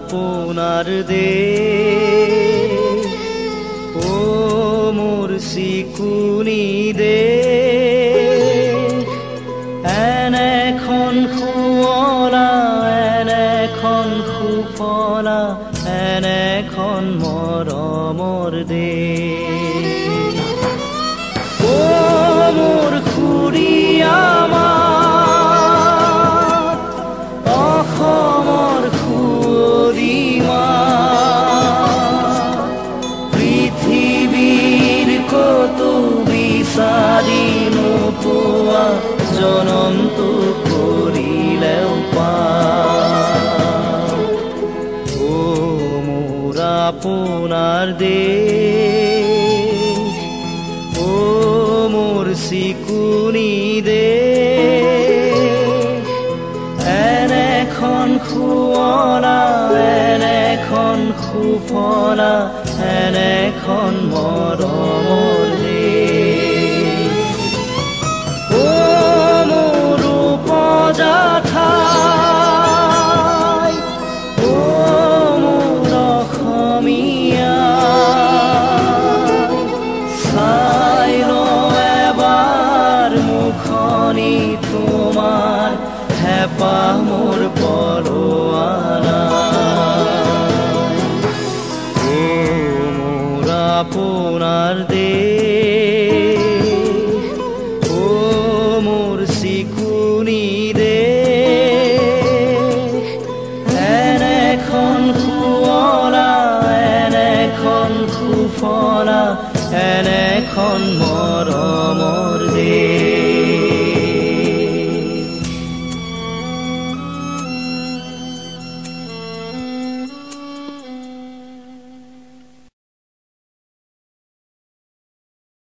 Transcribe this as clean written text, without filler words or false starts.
আপোনাৰ দেশ ও মোৰ চিকুনি দেশ এনেখন শুৱলা এনেখন সুফলা এনেখন মৰমৰ দেশ ও মোৰ খুৰীয়া বিচাৰি নোপোৱা জনমটো কৰিলেও পাওঁ ও মোৰ আপোনাৰ দেশ ও মোৰ চিকুনি দেশ এনেখন শুৱলা এনেখন সুফলা এনেখন মৰমৰ ঠাই ও মোৰ অসমীয়া চাই লওঁ এবাৰ মুখনি তোমাৰ হেঁপাহ মোৰ পৰোৱা নাই ও মোৰ আপোনাৰ দেশ ও মোৰ চিকুনি সুফলা এনেখন